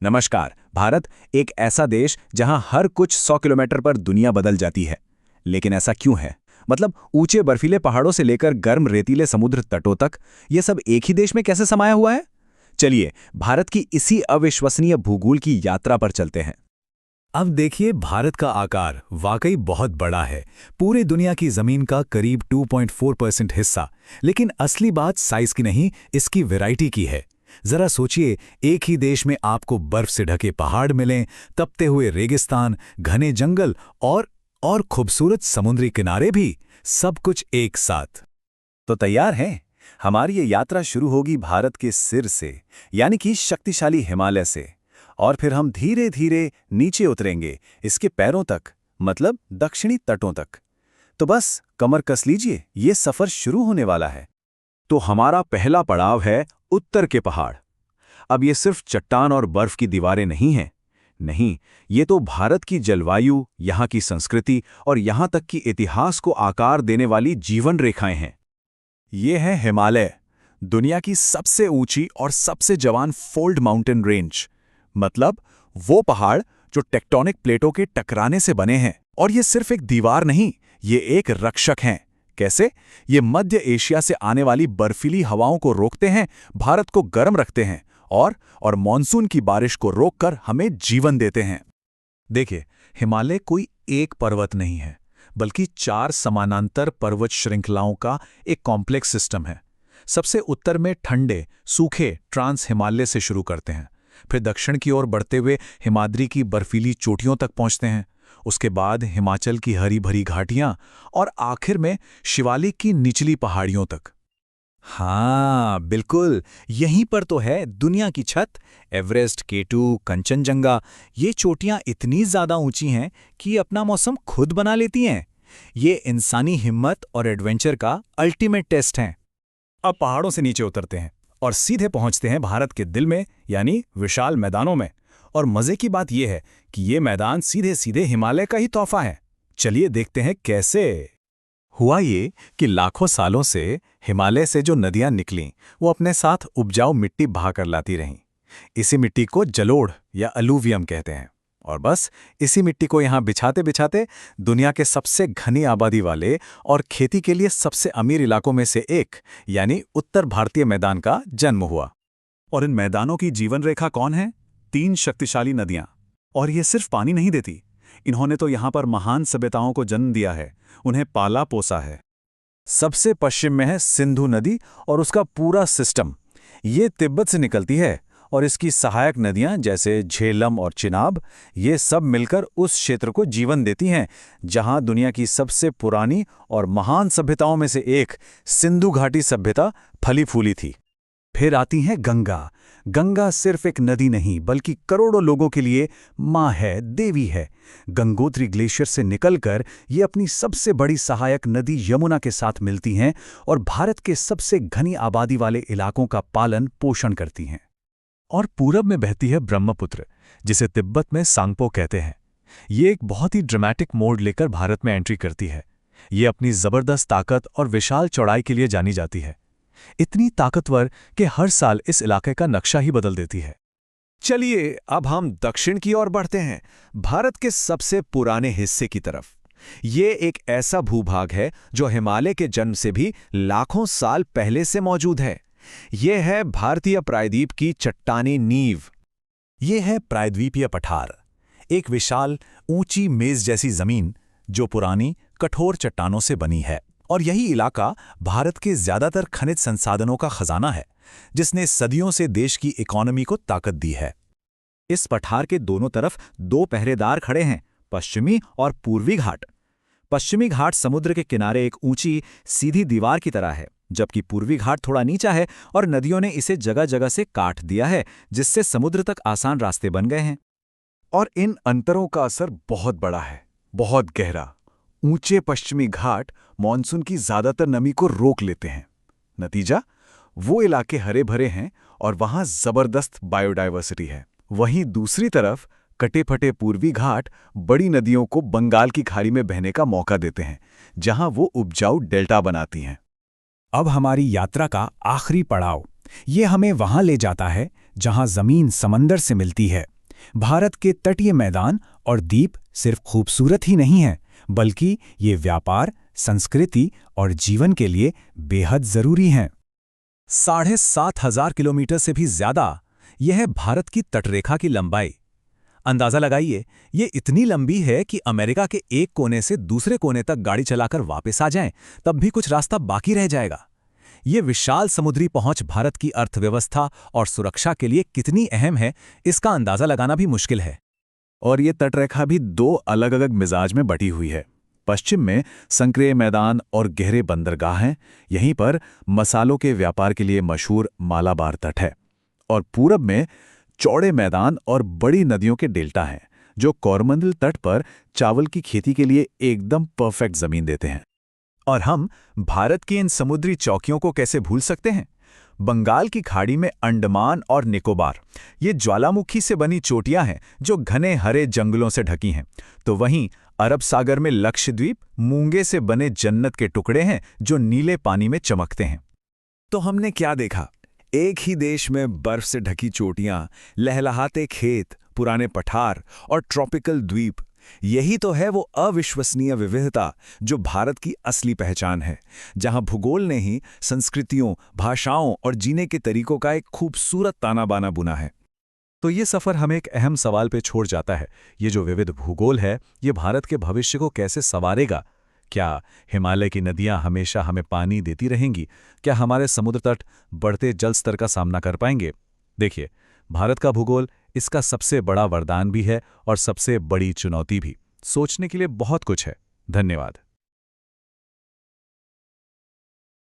नमस्कार। भारत एक ऐसा देश जहां हर कुछ 100 किलोमीटर पर दुनिया बदल जाती है। लेकिन ऐसा क्यों है? मतलब ऊंचे बर्फीले पहाड़ों से लेकर गर्म रेतीले समुद्र तटों तक ये सब एक ही देश में कैसे समाया हुआ है? चलिए भारत की इसी अविश्वसनीय भूगोल की यात्रा पर चलते हैं। अब देखिए, भारत का आकार वाकई बहुत बड़ा है। पूरे दुनिया की जमीन का करीब 2.4% हिस्सा। लेकिन असली बात साइज की नहीं, इसकी वैरायटी की है। जरा सोचिए, एक ही देश में आपको बर्फ से ढके पहाड़ मिलें, तपते हुए रेगिस्तान, घने जंगल और खूबसूरत समुद्री किनारे भी, सब कुछ एक साथ। तो तैयार हैं? हमारी ये यात्रा शुरू होगी भारत के सिर से, यानी कि शक्तिशाली हिमालय से, और फिर हम धीरे धीरे नीचे उतरेंगे इसके पैरों तक, मतलब दक्षिणी तटों तक। तो बस कमर कस लीजिए, ये सफर शुरू होने वाला है। तो हमारा पहला पड़ाव है उत्तर के पहाड़। अब ये सिर्फ चट्टान और बर्फ की दीवारें नहीं हैं। नहीं, ये तो भारत की जलवायु, यहाँ की संस्कृति और यहाँ तक कि इतिहास को आकार देने वाली जीवन रेखाएं हैं। ये है हिमालय, दुनिया की सबसे ऊंची और सबसे जवान फोल्ड माउंटेन रेंज। मतलब वो पहाड़ जो टेक्टोनिक प्लेटों के टकराने से बने हैं। और ये सिर्फ एक दीवार नहीं, ये एक रक्षक हैं। कैसे? ये मध्य एशिया से आने वाली बर्फीली हवाओं को रोकते हैं, भारत को गर्म रखते हैं और मॉनसून की बारिश को रोककर हमें जीवन देते हैं। देखिए, हिमालय कोई एक पर्वत नहीं है, बल्कि 4 समानांतर पर्वत श्रृंखलाओं का एक कॉम्प्लेक्स सिस्टम है। सबसे उत्तर में ठंडे, सूखे ट्रांस हिमालय से शुरू करते हैं, फिर दक्षिण की ओर बढ़ते हुए हिमाद्री की बर्फीली चोटियों तक पहुंचते हैं। उसके बाद हिमाचल की हरी भरी घाटियां और आखिर में शिवालिक की निचली पहाड़ियों तक। हाँ, बिल्कुल, यहीं पर तो है दुनिया की छत। एवरेस्ट, केटू, कंचनजंगा, ये चोटियां इतनी ज्यादा ऊंची हैं कि अपना मौसम खुद बना लेती हैं। ये इंसानी हिम्मत और एडवेंचर का अल्टीमेट टेस्ट हैं। अब पहाड़ों से नीचे उतरते हैं और सीधे पहुंचते हैं भारत के दिल में, यानी विशाल मैदानों में। और मजे की बात यह है कि ये मैदान सीधे सीधे हिमालय का ही तोहफा है। चलिए देखते हैं कैसे। हुआ ये कि लाखों सालों से हिमालय से जो नदियां निकलीं, वो अपने साथ उपजाऊ मिट्टी बहाकर लाती रहीं। इसी मिट्टी को जलोढ़ या अलूवियम कहते हैं। और बस इसी मिट्टी को यहाँ बिछाते बिछाते दुनिया के सबसे घनी आबादी वाले और खेती के लिए सबसे अमीर इलाकों में से एक, यानी उत्तर भारतीय मैदान का जन्म हुआ। और इन मैदानों की जीवन रेखा कौन है? 3 शक्तिशाली नदियां। और ये सिर्फ पानी नहीं देती, इन्होंने तो यहाँ पर महान सभ्यताओं को जन्म दिया है, उन्हें पाला पोसा है। सबसे पश्चिम में है सिंधु नदी और उसका पूरा सिस्टम। ये तिब्बत से निकलती है और इसकी सहायक नदियां जैसे झेलम और चिनाब, ये सब मिलकर उस क्षेत्र को जीवन देती हैं जहां दुनिया की सबसे पुरानी और महान सभ्यताओं में से एक सिंधु घाटी सभ्यता फली फूली थी। फिर आती है गंगा। गंगा सिर्फ एक नदी नहीं, बल्कि करोड़ों लोगों के लिए माँ है, देवी है। गंगोत्री ग्लेशियर से निकलकर ये अपनी सबसे बड़ी सहायक नदी यमुना के साथ मिलती हैं और भारत के सबसे घनी आबादी वाले इलाकों का पालन पोषण करती हैं। और पूरब में बहती है ब्रह्मपुत्र, जिसे तिब्बत में सांगपो कहते हैं। ये एक बहुत ही ड्रामेटिक मोड़ लेकर भारत में एंट्री करती है। ये अपनी जबरदस्त ताकत और विशाल चौड़ाई के लिए जानी जाती है। इतनी ताकतवर कि हर साल इस इलाके का नक्शा ही बदल देती है। चलिए अब हम दक्षिण की ओर बढ़ते हैं, भारत के सबसे पुराने हिस्से की तरफ। ये एक ऐसा भूभाग है जो हिमालय के जन्म से भी लाखों साल पहले से मौजूद है। यह है भारतीय प्रायद्वीप की चट्टानी नींव। ये है प्रायद्वीपीय पठार, एक विशाल ऊंची मेज जैसी जमीन जो पुरानी कठोर चट्टानों से बनी है। और यही इलाका भारत के ज्यादातर खनिज संसाधनों का खजाना है, जिसने सदियों से देश की इकोनॉमी को ताकत दी है। इस पठार के दोनों तरफ 2 पहरेदार खड़े हैं, पश्चिमी और पूर्वी घाट। पश्चिमी घाट समुद्र के किनारे एक ऊंची सीधी दीवार की तरह है, जबकि पूर्वी घाट थोड़ा नीचा है और नदियों ने इसे जगह जगह से काट दिया है, जिससे समुद्र तक आसान रास्ते बन गए हैं। और इन अंतरों का असर बहुत बड़ा है, बहुत गहरा। ऊंचे पश्चिमी घाट मॉनसून की ज्यादातर नमी को रोक लेते हैं। नतीजा, वो इलाके हरे भरे हैं और वहां जबरदस्त बायोडायवर्सिटी है। वहीं दूसरी तरफ कटे फटे पूर्वी घाट बड़ी नदियों को बंगाल की खाड़ी में बहने का मौका देते हैं, जहां वो उपजाऊ डेल्टा बनाती हैं। अब हमारी यात्रा का आखिरी पड़ाव, ये हमें वहां ले जाता है जहां जमीन समंदर से मिलती है। भारत के तटीय मैदान और द्वीप सिर्फ खूबसूरत ही नहीं हैं, बल्कि ये व्यापार, संस्कृति और जीवन के लिए बेहद जरूरी हैं। 7,500 किलोमीटर से भी ज्यादा यह है भारत की तटरेखा की लंबाई। अंदाजा लगाइए, ये इतनी लंबी है कि अमेरिका के एक कोने से दूसरे कोने तक गाड़ी चलाकर वापस आ जाएं, तब भी कुछ रास्ता बाकी रह जाएगा। ये विशाल समुद्री पहुंच भारत की अर्थव्यवस्था और सुरक्षा के लिए कितनी अहम है, इसका अंदाजा लगाना भी मुश्किल है। और ये तटरेखा भी दो अलग अलग मिजाज में बटी हुई है। पश्चिम में संक्रिय मैदान और गहरे बंदरगाह हैं, यहीं पर मसालों के व्यापार के लिए मशहूर मालाबार तट है। और पूरब में चौड़े मैदान और बड़ी नदियों के डेल्टा हैं, जो कोरमंडल तट पर चावल की खेती के लिए एकदम परफेक्ट जमीन देते हैं। और हम भारत की इन समुद्री चौकियों को कैसे भूल सकते हैं? बंगाल की खाड़ी में अंडमान और निकोबार, ये ज्वालामुखी से बनी चोटियां हैं जो घने हरे जंगलों से ढकी हैं। तो वहीं अरब सागर में लक्षद्वीप मूंगे से बने जन्नत के टुकड़े हैं जो नीले पानी में चमकते हैं। तो हमने क्या देखा? एक ही देश में बर्फ से ढकी चोटियां, लहलहाते खेत, पुराने पठार और ट्रॉपिकल द्वीप। यही तो है वो अविश्वसनीय विविधता जो भारत की असली पहचान है, जहां भूगोल ने ही संस्कृतियों, भाषाओं और जीने के तरीकों का एक खूबसूरत ताना बाना बुना है। तो ये सफ़र हमें एक अहम सवाल पे छोड़ जाता है। ये जो विविध भूगोल है, ये भारत के भविष्य को कैसे संवारेगा? क्या हिमालय की नदियां हमेशा हमें पानी देती रहेंगी? क्या हमारे समुद्र तट बढ़ते जल स्तर का सामना कर पाएंगे? देखिए, भारत का भूगोल इसका सबसे बड़ा वरदान भी है और सबसे बड़ी चुनौती भी। सोचने के लिए बहुत कुछ है। धन्यवाद।